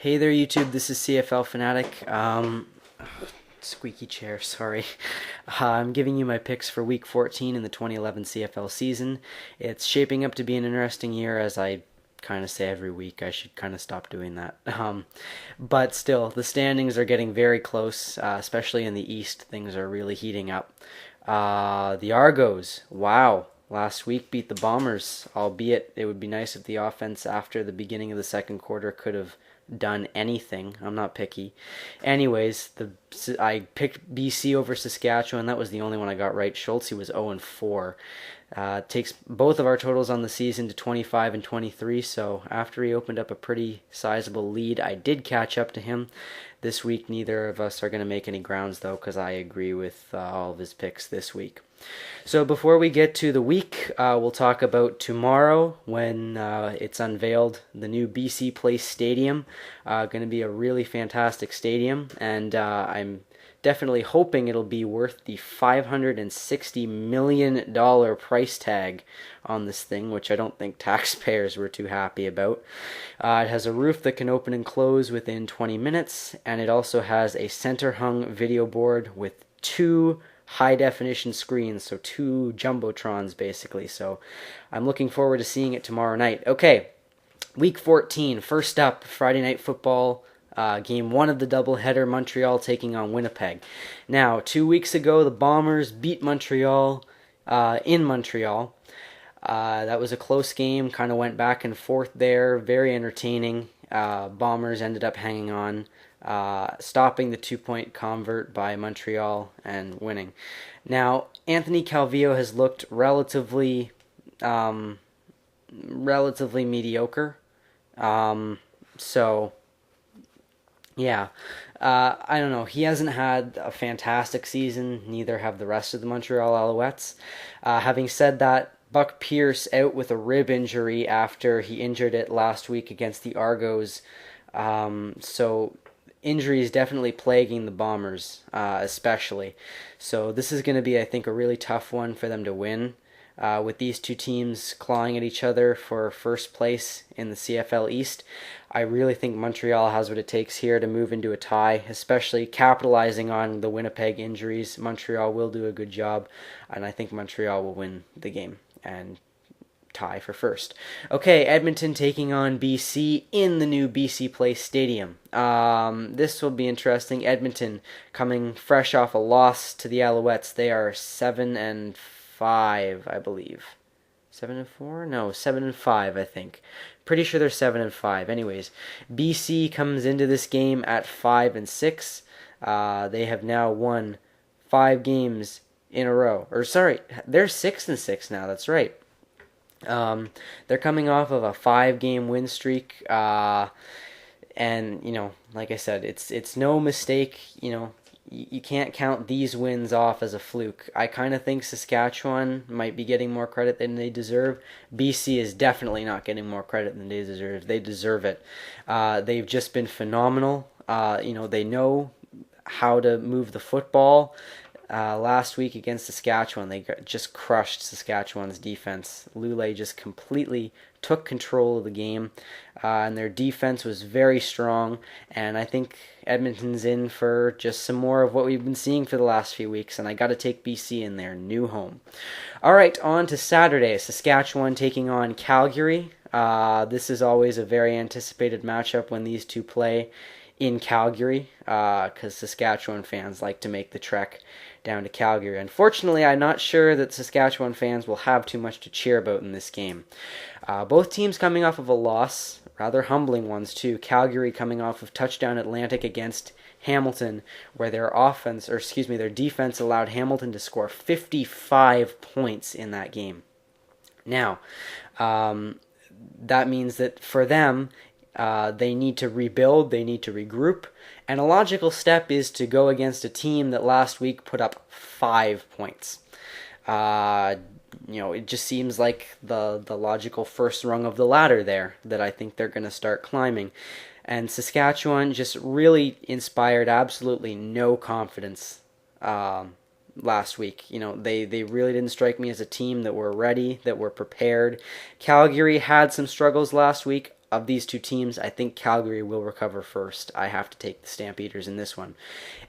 Hey there, YouTube. This is CFL Fanatic. Squeaky chair, sorry. I'm giving you my picks for Week 14 in the 2011 CFL season. It's shaping up to be an interesting year, as I kind of say every week. I should kind of stop doing that. But still, the standings are getting very close, especially in the East. Things are really heating up. The Argos, wow. Last week beat the Bombers, albeit it would be nice if the offense after the beginning of the second quarter could have done anything. I'm not picky. Anyways, I picked BC over Saskatchewan. That was the only one I got right. Schultze was 0-4. Takes both of our totals on the season to 25 and 23. So after he opened up a pretty sizable lead, I did catch up to him. This week, neither of us are going to make any grounds, though, because I agree with all of his picks this week. So before we get to the week, we'll talk about tomorrow when it's unveiled, the new BC Place Stadium. Going to be a really fantastic stadium, and I'm definitely hoping it'll be worth the $560 million price tag on this thing, which I don't think taxpayers were too happy about. It has a roof that can open and close within 20 minutes, and it also has a center-hung video board with two high-definition screens, so two jumbotrons basically. So I'm looking forward to seeing it tomorrow night. Okay, Week 14, first up, Friday Night Football. Game 1 of the doubleheader, Montreal taking on Winnipeg. Now, 2 weeks ago, the Bombers beat Montreal in Montreal. That was a close game, kind of went back and forth there, very entertaining. Bombers ended up hanging on, stopping the 2-point convert by Montreal and winning. Now, Anthony Calvillo has looked relatively mediocre. Yeah, I don't know. He hasn't had a fantastic season. Neither have the rest of the Montreal Alouettes. Having said that, Buck Pierce out with a rib injury after he injured it last week against the Argos. So injury is definitely plaguing the Bombers, especially. So this is going to be, I think, a really tough one for them to win. With these two teams clawing at each other for first place in the CFL East, I really think Montreal has what it takes here to move into a tie, especially capitalizing on the Winnipeg injuries. Montreal will do a good job, and I think Montreal will win the game and tie for first. Okay, Edmonton taking on BC in the new BC Place Stadium. This will be interesting. Edmonton coming fresh off a loss to the Alouettes. They are 7-5, I believe. 7-4? No, 7-5, I think. Pretty sure they're 7-5. Anyways, BC comes into this game at 5-6. They have now won 5 games in a row. Or sorry, they're 6-6 now. That's right. They're coming off of a 5-game win streak. And like I said, it's no mistake. You can't count these wins off as a fluke. I kind of think Saskatchewan might be getting more credit than they deserve. BC is definitely not getting more credit than they deserve. They deserve it. They've just been phenomenal. They know how to move the football. Last week against Saskatchewan, they just crushed Saskatchewan's defense. Lule just completely took control of the game, and their defense was very strong, and I think Edmonton's in for just some more of what we've been seeing for the last few weeks, and I got to take BC in their new home. All right, on to Saturday, Saskatchewan taking on Calgary. This is always a very anticipated matchup when these two play in Calgary, because Saskatchewan fans like to make the trek down to Calgary. Unfortunately, I'm not sure that Saskatchewan fans will have too much to cheer about in this game. Both teams coming off of a loss, rather humbling ones too. Calgary coming off of touchdown Atlantic against Hamilton, where their defense allowed Hamilton to score 55 points in that game. Now, that means that for them, they need to rebuild, they need to regroup, and a logical step is to go against a team that last week put up 5 points. It just seems like the logical first rung of the ladder there that I think they're going to start climbing. And Saskatchewan just really inspired absolutely no confidence last week. They really didn't strike me as a team that were ready, that were prepared. Calgary had some struggles last week, of these two teams, I think Calgary will recover first. I have to take the Stampeders in this one.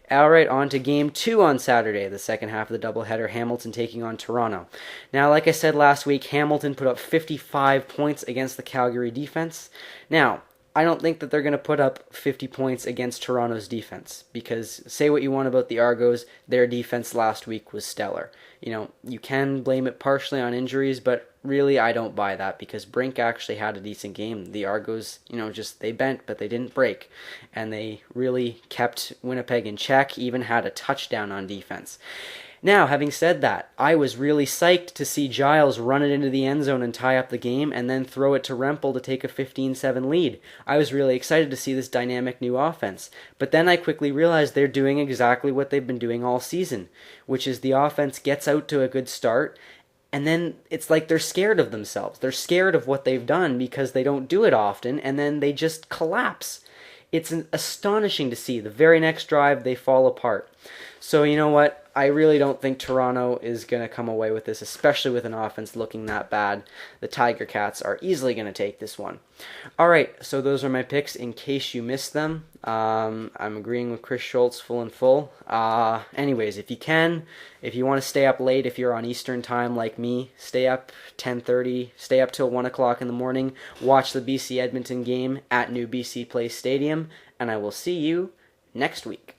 All right, on to Game 2 on Saturday, the second half of the doubleheader, Hamilton taking on Toronto. Now, like I said last week, Hamilton put up 55 points against the Calgary defense. Now, I don't think that they're going to put up 50 points against Toronto's defense, because say what you want about the Argos, their defense last week was stellar. You can blame it partially on injuries, but really I don't buy that, because Brink actually had a decent game. The Argos, they bent, but they didn't break, and they really kept Winnipeg in check, even had a touchdown on defense. Now, having said that, I was really psyched to see Giles run it into the end zone and tie up the game, and then throw it to Rempel to take a 15-7 lead. I was really excited to see this dynamic new offense. But then I quickly realized they're doing exactly what they've been doing all season, which is the offense gets out to a good start, and then it's like they're scared of themselves. They're scared of what they've done because they don't do it often, and then they just collapse. It's astonishing to see. The very next drive, they fall apart. So you know what? I really don't think Toronto is going to come away with this, especially with an offense looking that bad. The Tiger Cats are easily going to take this one. All right, so those are my picks in case you missed them. I'm agreeing with Chris Schultz full and full. Anyways, if you want to stay up late, if you're on Eastern time like me, stay up 10:30, stay up till 1 o'clock in the morning, watch the BC Edmonton game at New BC Place Stadium, and I will see you next week.